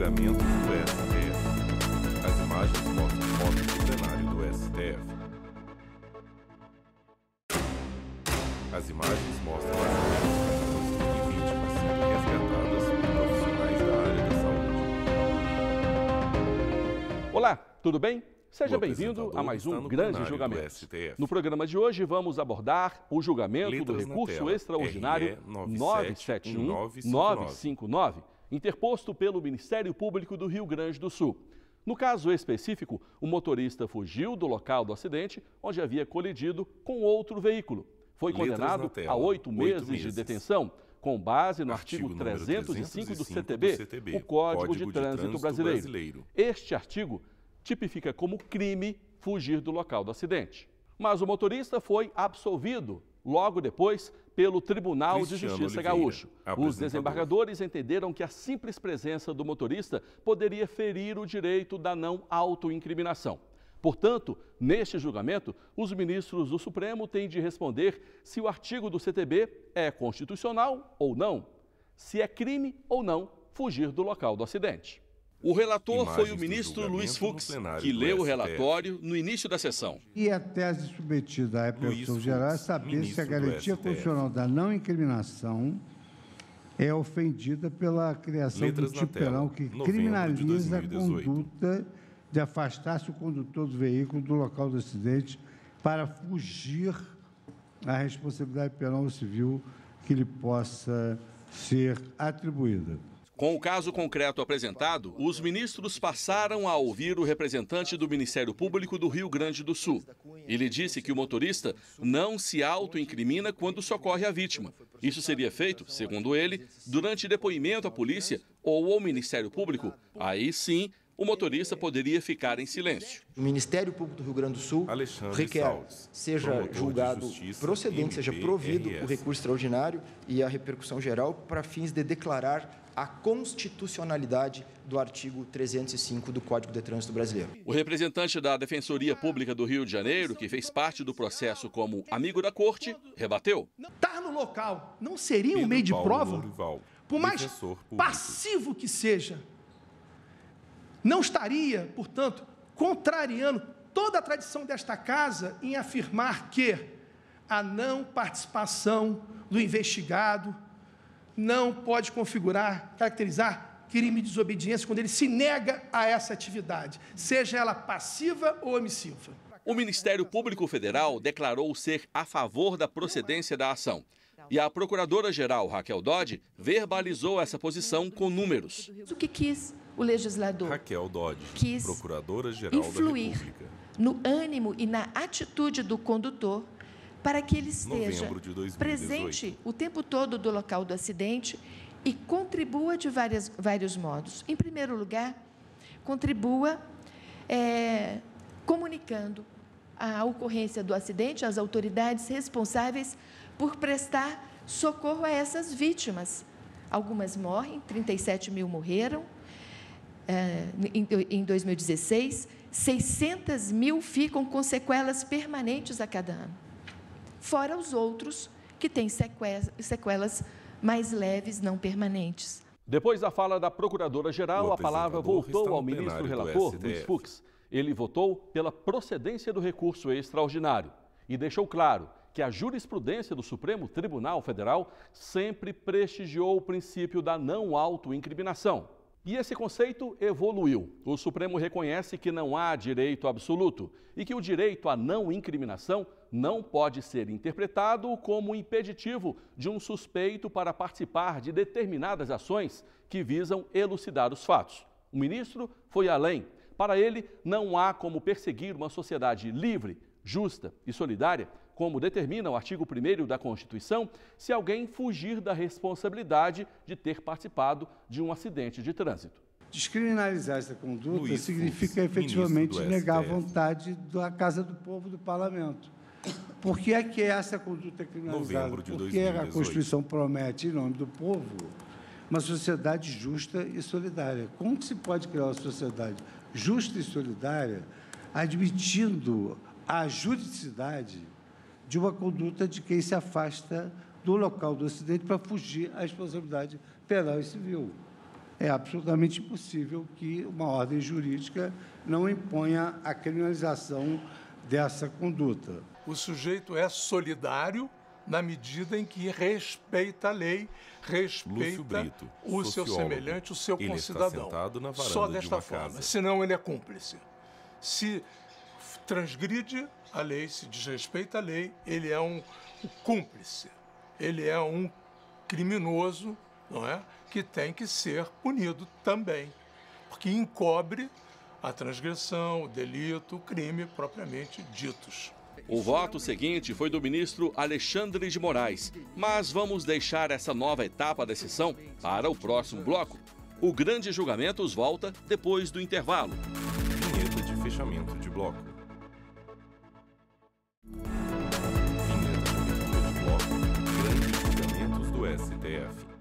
Julgamento do STF. As imagens mostram fotos do plenário do STF. As imagens mostram as vítimas sendo resgatadas por profissionais da área da saúde. Olá, tudo bem? Seja bem-vindo a mais um Grande Julgamento. No programa de hoje vamos abordar o julgamento do recurso extraordinário 971-959, interposto pelo Ministério Público do Rio Grande do Sul. No caso específico, o motorista fugiu do local do acidente, onde havia colidido com outro veículo. Foi condenado a 8 meses de detenção, com base no artigo 305 do CTB, o Código de Trânsito Brasileiro. Este artigo tipifica como crime fugir do local do acidente. Mas o motorista foi absolvido logo depois pelo Tribunal de Justiça Gaúcho. Os desembargadores entenderam que a simples presença do motorista poderia ferir o direito da não autoincriminação. Portanto, neste julgamento, os ministros do Supremo têm de responder se o artigo do CTB é constitucional ou não, se é crime ou não fugir do local do acidente. O relator foi o ministro Luiz Fux, que leu o relatório no início da sessão. E a tese submetida à repercussão geral é saber se a garantia constitucional da não incriminação é ofendida pela criação do tipo penal que criminaliza a conduta de afastar-se o condutor do veículo do local do acidente para fugir à responsabilidade penal ou civil que lhe possa ser atribuída. Com o caso concreto apresentado, os ministros passaram a ouvir o representante do Ministério Público do Rio Grande do Sul. Ele disse que o motorista não se autoincrimina quando socorre a vítima. Isso seria feito, segundo ele, durante depoimento à polícia ou ao Ministério Público. Aí sim, o motorista poderia ficar em silêncio. O Ministério Público do Rio Grande do Sul requer seja julgado procedente, seja provido o recurso extraordinário e a repercussão geral para fins de declarar a constitucionalidade do artigo 305 do Código de Trânsito Brasileiro. O representante da Defensoria Pública do Rio de Janeiro, que fez parte do processo como amigo da corte, rebateu. Estar no local não seria um meio de prova? Por mais passivo que seja, não estaria, portanto, contrariando toda a tradição desta casa em afirmar que a não participação do investigado não pode caracterizar crime de desobediência quando ele se nega a essa atividade, seja ela passiva ou omissiva. O Ministério Público Federal declarou ser a favor da procedência da ação. E a Procuradora-Geral, Raquel Dodge, verbalizou essa posição com números. O que quis o legislador? Raquel Dodge, quis Procuradora-Geral da República, no ânimo e na atitude do condutor para que ele esteja presente o tempo todo do local do acidente e contribua de vários modos. Em primeiro lugar, contribua comunicando a ocorrência do acidente às autoridades responsáveis por prestar socorro a essas vítimas. Algumas morrem, 37 mil morreram em 2016, 600 mil ficam com sequelas permanentes a cada ano. Fora os outros que têm sequelas mais leves, não permanentes. Depois da fala da Procuradora-Geral, a palavra voltou ao ministro relator, Luiz Fux. Ele votou pela procedência do recurso extraordinário e deixou claro que a jurisprudência do Supremo Tribunal Federal sempre prestigiou o princípio da não autoincriminação. E esse conceito evoluiu. O Supremo reconhece que não há direito absoluto e que o direito à não incriminação não pode ser interpretado como impeditivo de um suspeito para participar de determinadas ações que visam elucidar os fatos. O ministro foi além. Para ele, não há como perseguir uma sociedade livre, justa e solidária, como determina o artigo 1º da Constituição, se alguém fugir da responsabilidade de ter participado de um acidente de trânsito. Descriminalizar essa conduta significa efetivamente negar a vontade da Casa do Povo, do Parlamento. Por que é que essa conduta é criminalizada? Porque a Constituição promete, em nome do povo, uma sociedade justa e solidária. Como que se pode criar uma sociedade justa e solidária admitindo a juridicidade de uma conduta de quem se afasta do local do acidente para fugir à responsabilidade penal e civil? é absolutamente impossível que uma ordem jurídica não imponha a criminalização dessa conduta. O sujeito é solidário na medida em que respeita a lei, respeita o seu semelhante, o seu concidadão. Só desta forma, senão ele é cúmplice. Se transgride a lei, se desrespeita a lei, ele é um cúmplice, ele é um criminoso, não é? Que tem que ser punido também, porque encobre a transgressão, o delito, o crime propriamente ditos. O voto seguinte foi do ministro Alexandre de Moraes, mas vamos deixar essa nova etapa da sessão para o próximo bloco. O grande julgamento volta depois do intervalo. Vinheta de fechamento de bloco. Vinheta de julgamentos do STF.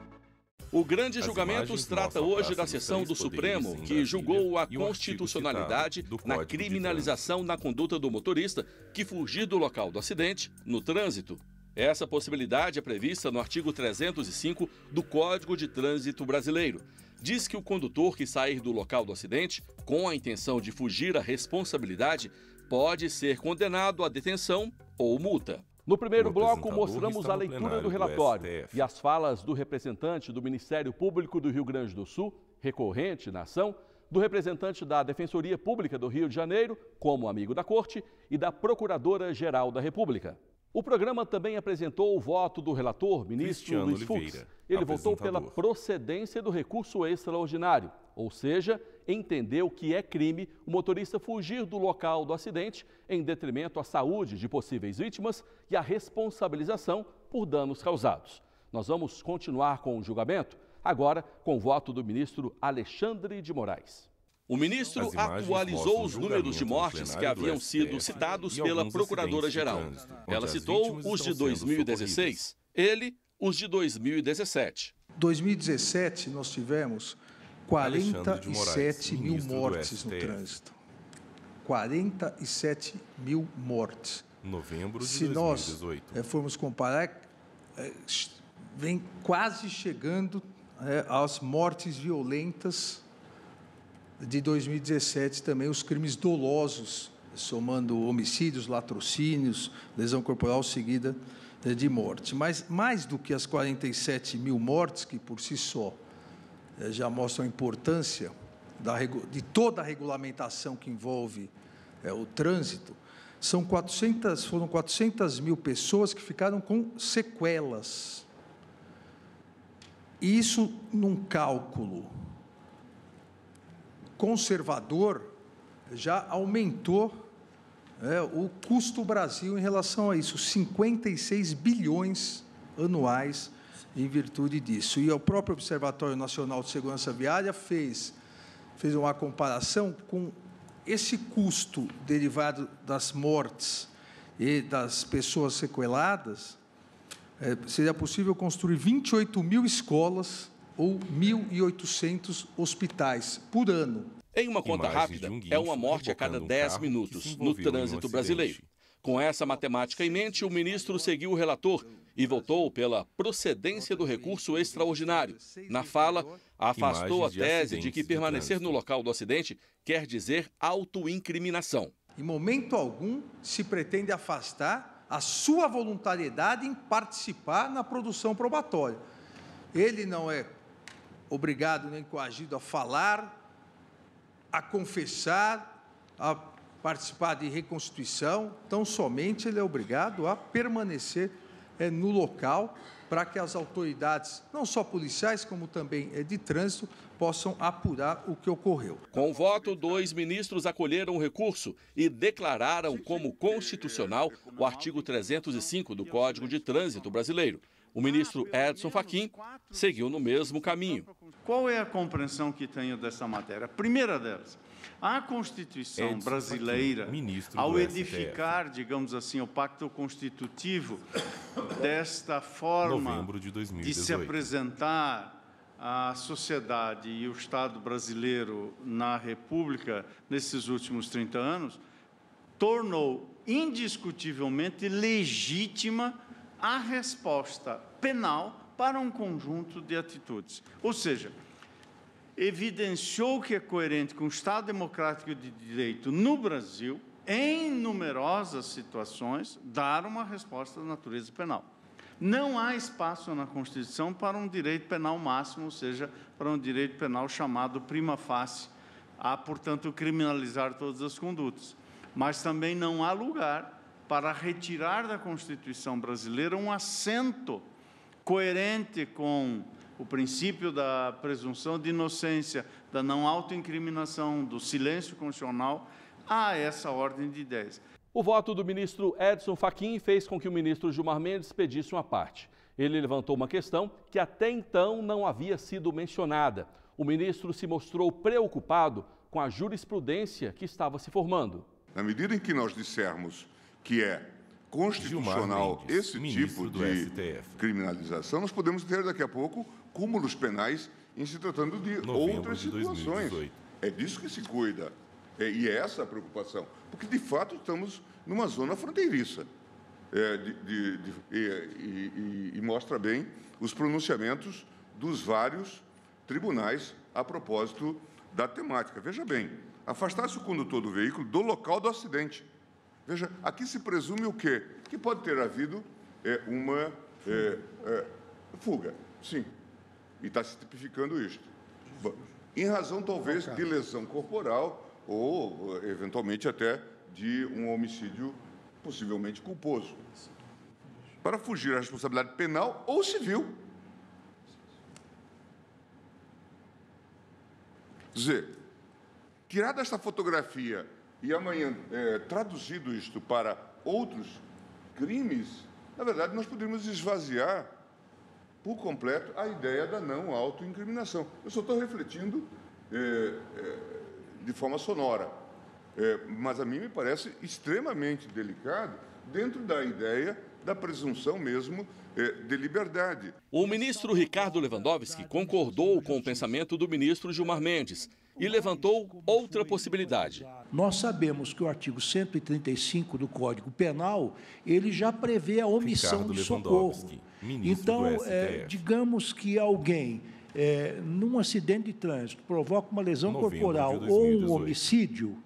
O grande julgamento trata hoje da sessão do Supremo, que julgou a constitucionalidade na criminalização na conduta do motorista que fugir do local do acidente no trânsito. Essa possibilidade é prevista no artigo 305 do Código de Trânsito Brasileiro. Diz que o condutor que sair do local do acidente com a intenção de fugir à responsabilidade pode ser condenado à detenção ou multa. No primeiro bloco, mostramos a leitura do relatório e as falas do representante do Ministério Público do Rio Grande do Sul, recorrente na ação, do representante da Defensoria Pública do Rio de Janeiro, como amigo da Corte, e da Procuradora-Geral da República. O programa também apresentou o voto do relator, ministro Luiz Fux. Ele votou pela procedência do recurso extraordinário, ou seja, entendeu que é crime o motorista fugir do local do acidente em detrimento à saúde de possíveis vítimas e à responsabilização por danos causados. Nós vamos continuar com o julgamento, agora com o voto do ministro Alexandre de Moraes. O ministro atualizou os números de mortes que haviam sido citados pela Procuradora-Geral. Ela citou os de 2016, ele os de 2017. 2017 nós tivemos 47 mil mortes no trânsito. 47 mil mortes. Novembro de 2018. Se nós formos comparar, vem quase chegando às mortes violentas de 2017 também, os crimes dolosos, somando homicídios, latrocínios, lesão corporal seguida de morte. Mas mais do que as 47 mil mortes, que por si só já mostram a importância de toda a regulamentação que envolve o trânsito, foram 400 mil pessoas que ficaram com sequelas. E isso, num cálculo conservador, já aumentou o custo Brasil em relação a isso, 56 bilhões anuais em virtude disso. E o próprio Observatório Nacional de Segurança Viária fez uma comparação com esse custo derivado das mortes e das pessoas sequeladas. Seria possível construir 28 mil escolas ou 1.800 hospitais por ano. Em uma conta rápida, é uma morte a cada 10 minutos no trânsito brasileiro. Com essa matemática em mente, o ministro seguiu o relator e votou pela procedência do recurso extraordinário. Na fala, afastou a tese de que permanecer no local do acidente quer dizer autoincriminação. Em momento algum se pretende afastar a sua voluntariedade em participar na produção probatória. Ele não é obrigado nem coagido a falar, a confessar, a participar de reconstituição, tão somente ele é obrigado a permanecer no local para que as autoridades, não só policiais, como também de trânsito, possam apurar o que ocorreu. Com o voto, 2 ministros acolheram o recurso e declararam como constitucional o artigo 305 do Código de Trânsito Brasileiro. O ministro Edson Fachin seguiu no mesmo caminho. Qual é a compreensão que tenho dessa matéria? A primeira delas, a Constituição brasileira, ao edificar, digamos assim, o pacto constitutivo, desta forma de se apresentar a sociedade e o Estado brasileiro na República nesses últimos 30 anos, tornou indiscutivelmente legítima a resposta penal para um conjunto de atitudes. Ou seja, evidenciou que é coerente com o Estado Democrático de Direito no Brasil, em numerosas situações, dar uma resposta de natureza penal. Não há espaço na Constituição para um direito penal máximo, ou seja, para um direito penal chamado prima facie. Há, portanto, criminalizar todas as condutas. Mas também não há lugar para retirar da Constituição brasileira um assento coerente com o princípio da presunção de inocência, da não autoincriminação, do silêncio constitucional, a essa ordem de ideias. O voto do ministro Edson Fachin fez com que o ministro Gilmar Mendes pedisse uma parte. Ele levantou uma questão que até então não havia sido mencionada. O ministro se mostrou preocupado com a jurisprudência que estava se formando. Na medida em que nós dissermos que é constitucional esse tipo de criminalização, nós podemos ter daqui a pouco cúmulos penais em se tratando de outras situações. É disso que se cuida. E é essa a preocupação, porque, de fato, estamos numa zona fronteiriça e mostra bem os pronunciamentos dos vários tribunais a propósito da temática. Veja bem, afastar-se o condutor do veículo do local do acidente. Veja, aqui se presume o quê? Que pode ter havido uma fuga, sim, e está se tipificando isto. Em razão, talvez, de lesão corporal ou, eventualmente, até de um homicídio possivelmente culposo, para fugir à responsabilidade penal ou civil. Quer dizer, tirar desta fotografia e amanhã traduzido isto para outros crimes, na verdade, nós poderíamos esvaziar por completo a ideia da não autoincriminação. Eu só estou refletindo de forma sonora, mas a mim me parece extremamente delicado dentro da ideia da presunção mesmo de liberdade. O ministro Ricardo Lewandowski concordou com o pensamento do ministro Gilmar Mendes e levantou outra possibilidade. Nós sabemos que o artigo 135 do Código Penal, ele já prevê a omissão de socorro. Então, digamos que alguém, num acidente de trânsito, provoca uma lesão corporal ou um homicídio,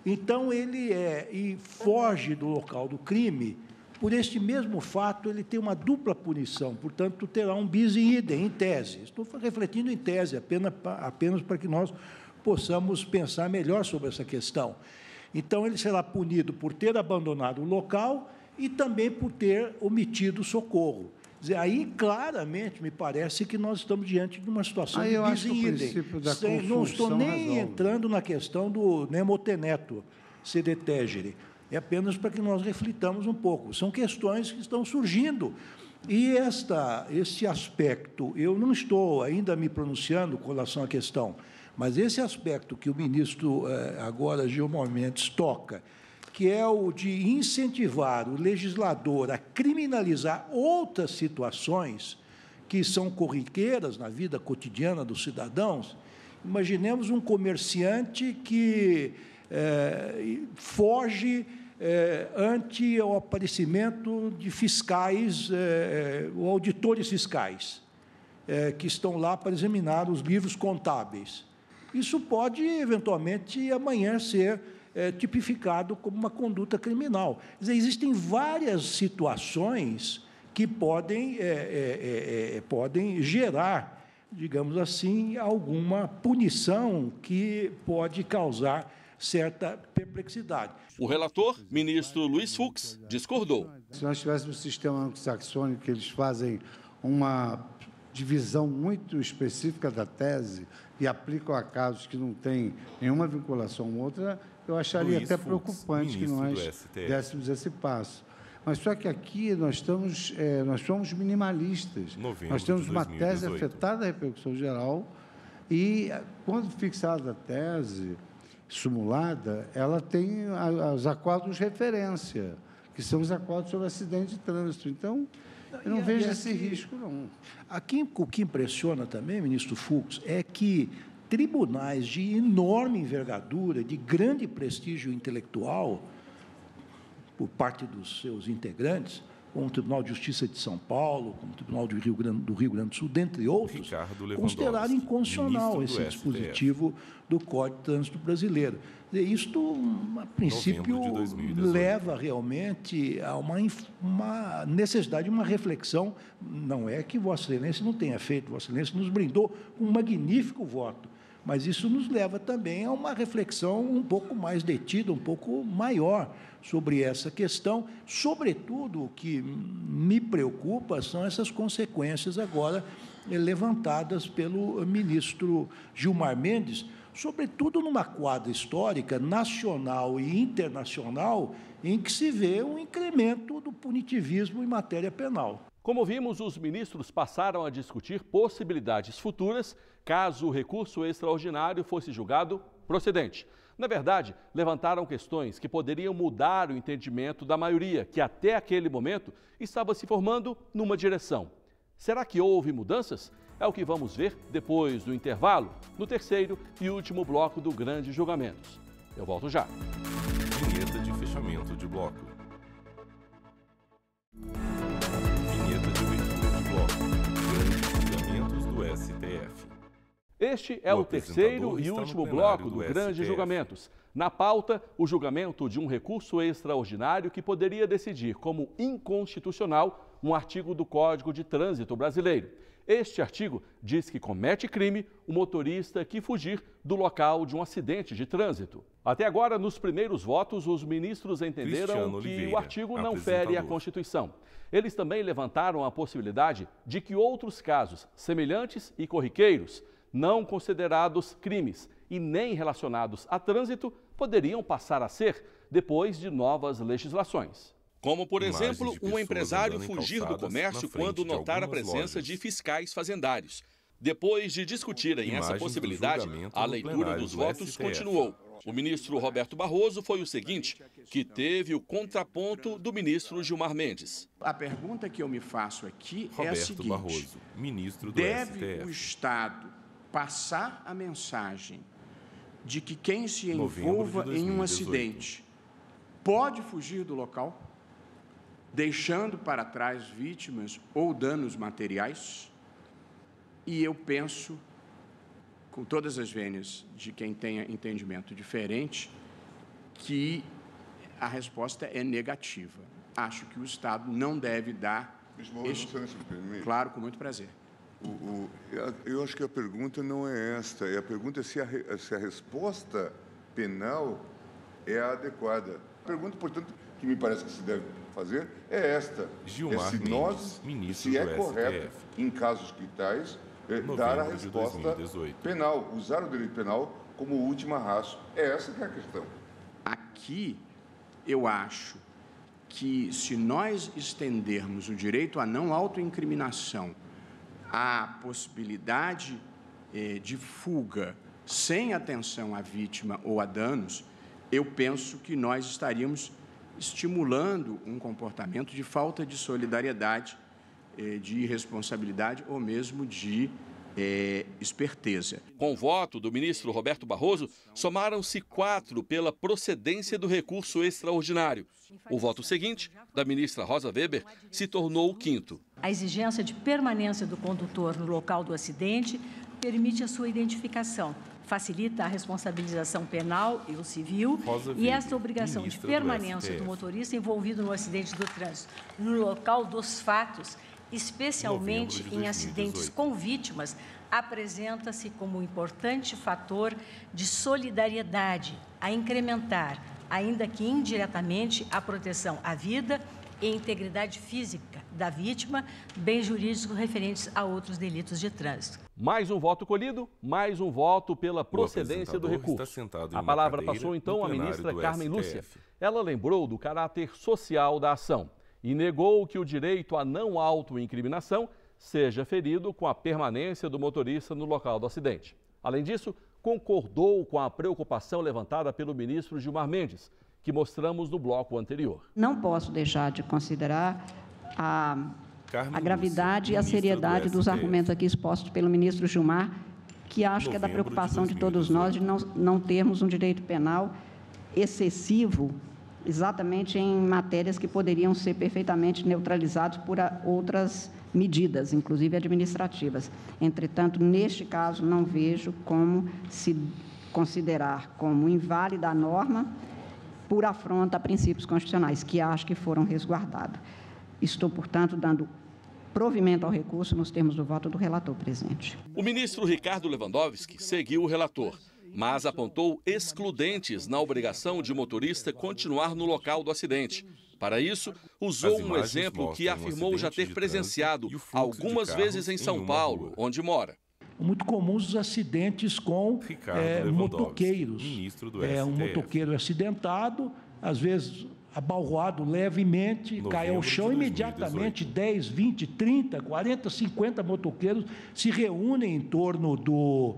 então ele e foge do local do crime. Por este mesmo fato, ele tem uma dupla punição, portanto, terá um bis in idem, em tese. Estou refletindo em tese, apenas para que nós possamos pensar melhor sobre essa questão. Então, ele será punido por ter abandonado o local e também por ter omitido socorro. Quer dizer, aí, claramente, me parece que nós estamos diante de uma situação de bis in idem. Não estou nem entrando na questão do nemo tenetur sede tegere. É apenas para que nós reflitamos um pouco. São questões que estão surgindo. E este aspecto, eu não estou ainda me pronunciando com relação à questão, mas esse aspecto que o ministro, agora, Gilmar Mendes, toca, que é o de incentivar o legislador a criminalizar outras situações que são corriqueiras na vida cotidiana dos cidadãos. Imaginemos um comerciante que foge ante o aparecimento de fiscais, ou auditores fiscais, que estão lá para examinar os livros contábeis. Isso pode, eventualmente, amanhã ser tipificado como uma conduta criminal. Quer dizer, existem várias situações que podem gerar, digamos assim, alguma punição que pode causar certa perplexidade. O relator, ministro Luiz Fux, discordou. Se nós tivéssemos um sistema anglo-saxônico que eles fazem uma divisão muito específica da tese e aplicam a casos que não têm nenhuma vinculação com outra, eu acharia até preocupante que nós dessemos esse passo. Mas só que aqui nós somos minimalistas. Nós temos uma tese afetada da repercussão geral e, quando fixada a tese simulada, ela tem os acordos de referência, que são os acordos sobre acidente de trânsito. Então, eu não vejo esse risco, não. Aqui, o que impressiona também, ministro Fux, é que tribunais de enorme envergadura, de grande prestígio intelectual, por parte dos seus integrantes, como o Tribunal de Justiça de São Paulo, como o Tribunal do Rio Grande do Sul, dentre outros, consideraram inconstitucional esse dispositivo do Código de Trânsito Brasileiro. Isto, a princípio, leva realmente a uma necessidade de uma reflexão. Não é que Vossa Excelência não tenha feito, Vossa Excelência nos brindou com um magnífico voto, mas isso nos leva também a uma reflexão um pouco mais detida, um pouco maior sobre essa questão. Sobretudo, o que me preocupa são essas consequências agora levantadas pelo ministro Gilmar Mendes, sobretudo numa quadra histórica nacional e internacional em que se vê um incremento do punitivismo em matéria penal. Como vimos, os ministros passaram a discutir possibilidades futuras caso o recurso extraordinário fosse julgado procedente. Na verdade, levantaram questões que poderiam mudar o entendimento da maioria, que até aquele momento estava se formando numa direção. Será que houve mudanças? É o que vamos ver depois do intervalo, no terceiro e último bloco do Grandes Julgamentos. Eu volto já. Vinheta de fechamento de bloco. Vinheta de abertura de bloco. Grandes Julgamentos do STF. Este é o terceiro e último bloco do Grandes Julgamentos. Na pauta, o julgamento de um recurso extraordinário que poderia decidir como inconstitucional um artigo do Código de Trânsito Brasileiro. Este artigo diz que comete crime o motorista que fugir do local de um acidente de trânsito. Até agora, nos primeiros votos, os ministros entenderam que o artigo não fere a Constituição. Eles também levantaram a possibilidade de que outros casos semelhantes e corriqueiros, não considerados crimes e nem relacionados a trânsito, poderiam passar a ser depois de novas legislações. Como, por exemplo, um empresário fugir do comércio quando notar a presença de fiscais fazendários. Depois de discutirem essa possibilidade, a leitura dos votos continuou. O ministro Roberto Barroso foi o seguinte, que teve o contraponto do ministro Gilmar Mendes. A pergunta que eu me faço aqui é a seguinte: Barroso, ministro do deve STF. O Estado passar a mensagem de que quem se envolva em um acidente pode fugir do local, deixando para trás vítimas ou danos materiais? E eu penso, com todas as vênias de quem tenha entendimento diferente, que a resposta é negativa. Acho que o Estado não deve dar... Claro, com muito prazer. Eu acho que a pergunta não é esta. A pergunta é se a resposta penal é a adequada. A pergunta, portanto, que me parece que se deve fazer é esta. Gilmar Mendes, se é correto, em casos que tais, dar a resposta penal, usar o direito penal como última ratio. É essa que é a questão. Aqui, eu acho que se nós estendermos o direito à não autoincriminação, a possibilidade de fuga sem atenção à vítima ou a danos, eu penso que nós estaríamos estimulando um comportamento de falta de solidariedade, de irresponsabilidade ou mesmo de esperteza. Com o voto do ministro Roberto Barroso, somaram-se 4 pela procedência do recurso extraordinário. O voto seguinte, da ministra Rosa Weber, se tornou o 5º. A exigência de permanência do condutor no local do acidente permite a sua identificação, facilita a responsabilização penal e o civil e esta obrigação de permanência do motorista envolvido no acidente do trânsito no local dos fatos, especialmente em acidentes com vítimas, apresenta-se como um importante fator de solidariedade a incrementar, ainda que indiretamente, a proteção à vida e integridade física da vítima, bens jurídicos referentes a outros delitos de trânsito. Mais um voto colhido, mais um voto pela procedência do recurso. A palavra passou então à ministra Carmen Lúcia. Ela lembrou do caráter social da ação e negou que o direito à não autoincriminação seja ferido com a permanência do motorista no local do acidente. Além disso, concordou com a preocupação levantada pelo ministro Gilmar Mendes, que mostramos no bloco anterior. Não posso deixar de considerar a gravidade e a seriedade dos argumentos aqui expostos pelo ministro Gilmar, que acho que é da preocupação de todos nós de não termos um direito penal excessivo exatamente em matérias que poderiam ser perfeitamente neutralizadas por outras medidas, inclusive administrativas. Entretanto, neste caso, não vejo como se considerar como inválida a norma por afronta a princípios constitucionais, que acho que foram resguardados. Estou, portanto, dando provimento ao recurso nos termos do voto do relator, presidente. O ministro Ricardo Lewandowski seguiu o relator, mas apontou excludentes na obrigação de o motorista continuar no local do acidente. Para isso, usou um exemplo que afirmou já ter presenciado algumas vezes em São Paulo, onde mora. Muito comuns os acidentes com motoqueiros. Um motoqueiro acidentado, às vezes abalroado levemente, cai ao chão, imediatamente 10, 20, 30, 40, 50 motoqueiros se reúnem em torno do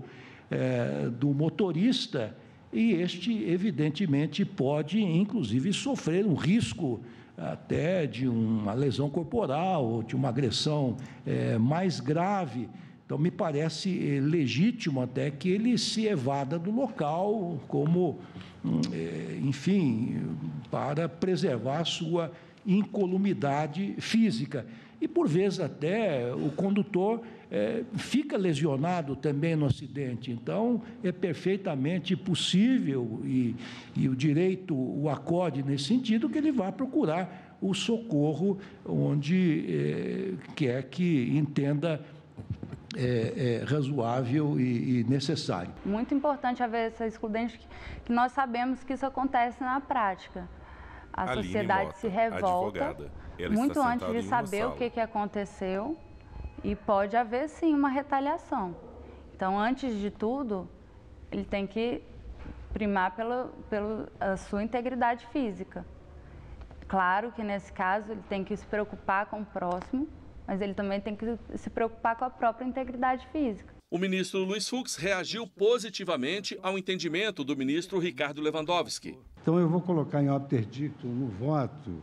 motorista e este, evidentemente, pode, inclusive, sofrer um risco até de uma lesão corporal, de uma agressão mais grave. Então, me parece legítimo até que ele se evada do local como, enfim, para preservar a sua incolumidade física. E, por vezes, até o condutor fica lesionado também no acidente. Então, é perfeitamente possível, e o direito o acode nesse sentido, que ele vá procurar o socorro onde quer que entenda razoável e necessário. Muito importante haver essa excludente, que nós sabemos que isso acontece na prática. A sociedade se revolta muito antes de saber o que aconteceu e pode haver, sim, uma retaliação. Então, antes de tudo, ele tem que primar pela sua integridade física. Claro que, nesse caso, ele tem que se preocupar com o próximo, mas ele também tem que se preocupar com a própria integridade física. O ministro Luiz Fux reagiu positivamente ao entendimento do ministro Ricardo Lewandowski. Então, eu vou colocar em ópter dicto no voto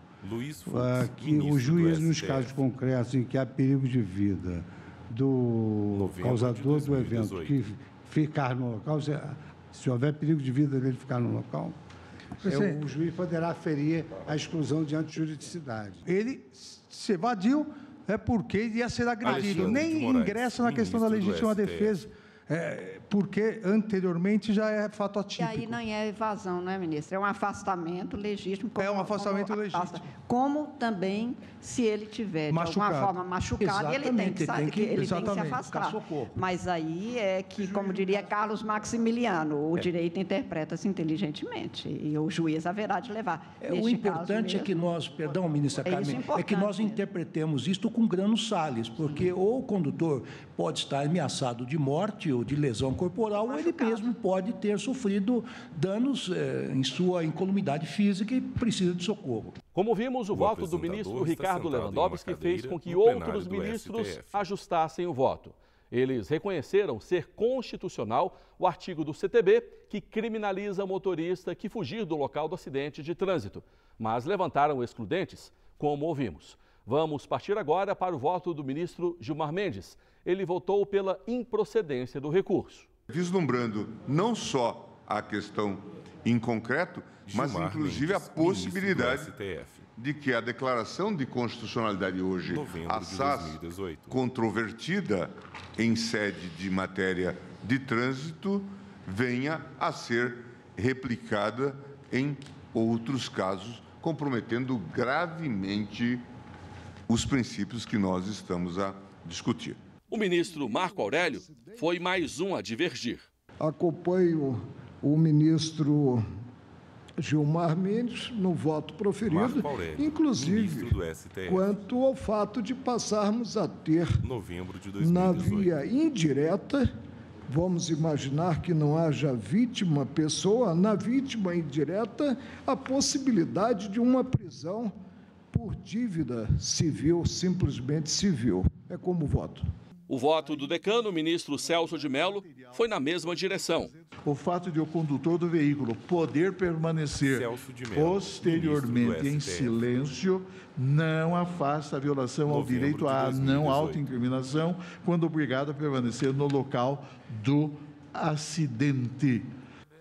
que o juiz, nos casos concretos em que há perigo de vida do causador do evento que ficar no local, se houver perigo de vida dele ficar no local, o juiz poderá aferir a exclusão de antijuridicidade. Ele se evadiu porque ia ser agredido. Nem ingressa na questão da legítima defesa, porque anteriormente já é fato atípico. E aí não é evasão, não é, ministro? É um afastamento legítimo. É um afastamento legítimo. Como também, se ele tiver, de alguma forma, machucado, ele tem que se afastar. Mas aí é que, como diria Carlos Maximiliano, o direito interpreta-se inteligentemente e o juiz haverá de levar. O importante é que nós, perdão, ministra Carmen, é que nós interpretemos isto com grano salis, porque ou o condutor pode estar ameaçado de morte ou de lesão corporal, ou ele mesmo pode ter sofrido danos em sua incolumidade física e precisa de socorro. Como vimos, o voto do ministro Ricardo Lewandowski fez com que outros ministros ajustassem o voto. Eles reconheceram ser constitucional o artigo do CTB que criminaliza o motorista que fugir do local do acidente de trânsito, mas levantaram excludentes, como ouvimos. Vamos partir agora para o voto do ministro Gilmar Mendes. Ele votou pela improcedência do recurso. Vislumbrando não só a questão em concreto, mas inclusive a possibilidade de que a declaração de constitucionalidade hoje, assaz controvertida em sede de matéria de trânsito, venha a ser replicada em outros casos, comprometendo gravemente os princípios que nós estamos a discutir. O ministro Marco Aurélio foi mais um a divergir. Acompanho o ministro Gilmar Mendes no voto proferido, inclusive quanto ao fato de passarmos a ter, na via indireta, vamos imaginar que não haja vítima pessoa, na vítima indireta, a possibilidade de uma prisão por dívida civil, simplesmente civil. É como voto. O voto do decano, o ministro Celso de Mello, foi na mesma direção. O fato de o condutor do veículo poder permanecer posteriormente em silêncio não afasta a violação ao direito à não autoincriminação quando obrigado a permanecer no local do acidente.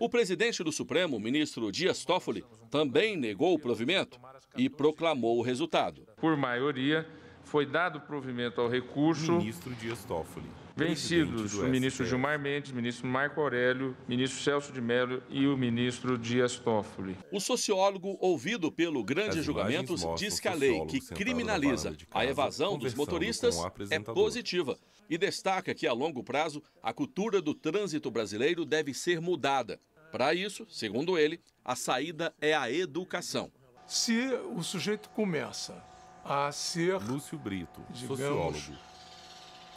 O presidente do Supremo, ministro Dias Toffoli, também negou o provimento e proclamou o resultado. Por maioria, foi dado provimento ao recurso. Ministro Dias Toffoli. Vencidos o ministro Gilmar Mendes, ministro Marco Aurélio, ministro Celso de Mello e o ministro Dias Toffoli. O sociólogo ouvido pelo Grande Julgamentos diz que a lei que criminaliza a evasão dos motoristas é positiva e destaca que, a longo prazo, a cultura do trânsito brasileiro deve ser mudada. Para isso, segundo ele, a saída é a educação. Se o sujeito começa a ser, Lúcio Brito, digamos, sociólogo,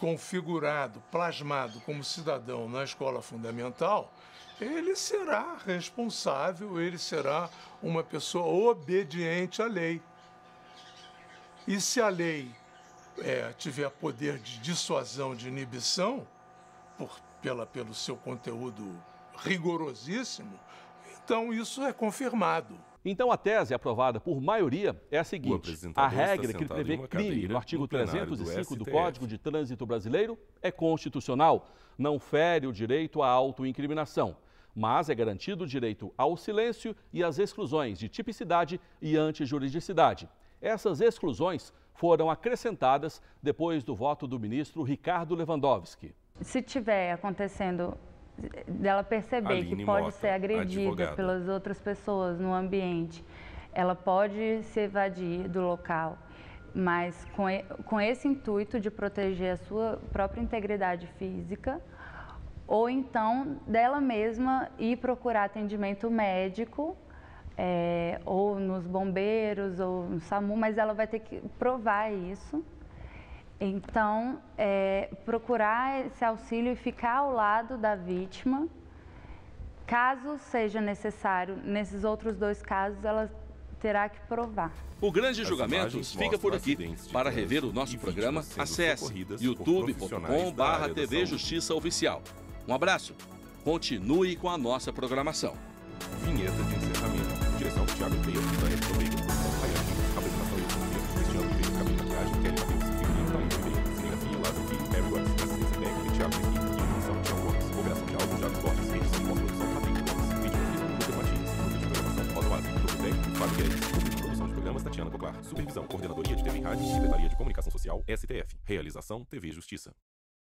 configurado, plasmado como cidadão na escola fundamental, ele será responsável, ele será uma pessoa obediente à lei. E se a lei tiver poder de dissuasão, de inibição, pelo seu conteúdo rigorosíssimo, então isso é confirmado. Então, a tese aprovada por maioria é a seguinte: a regra que prevê crime no artigo 305 do Código de Trânsito Brasileiro é constitucional, não fere o direito à autoincriminação, mas é garantido o direito ao silêncio e às exclusões de tipicidade e antijuridicidade. Essas exclusões foram acrescentadas depois do voto do ministro Ricardo Lewandowski. Se tiver acontecendo dela perceber Aline que pode Mota, ser agredida advogada, pelas outras pessoas no ambiente, ela pode se evadir do local, mas com esse intuito de proteger a sua própria integridade física, ou então dela mesma ir procurar atendimento médico, ou nos bombeiros, ou no SAMU, mas ela vai ter que provar isso. Então, procurar esse auxílio e ficar ao lado da vítima. Caso seja necessário, nesses outros dois casos, ela terá que provar. O Grande Julgamentos fica por aqui. Para rever o nosso programa, acesse youtube.com/TV Justiça Oficial. Um abraço. Continue com a nossa programação. Vinheta de encerramento. Direção Thiago Peia, Daniel Tobeiro, produção Raiane. Apresentação e texto Cristiano Pereira, Camila Viagem, Kelly Matheus, Figueiredo, Thaís Ribeiro, Cinegafia, Lázaro Filho, Harry West, assistência técnica, Thiago Mesquita, iluminação, Tião Gomes, operação de áudio, Jago Borges, edição e pós-produção, Patrick Gomes, vídeo e Lucas Martins, grupo de programação, Rosa Vaz, grupo técnico, Fábio Guedes, grupo de produção de programas, Tatiana Coclar, supervisão, coordenadoria de TV e rádio, Secretaria de Comunicação Social, STF, realização TV Justiça.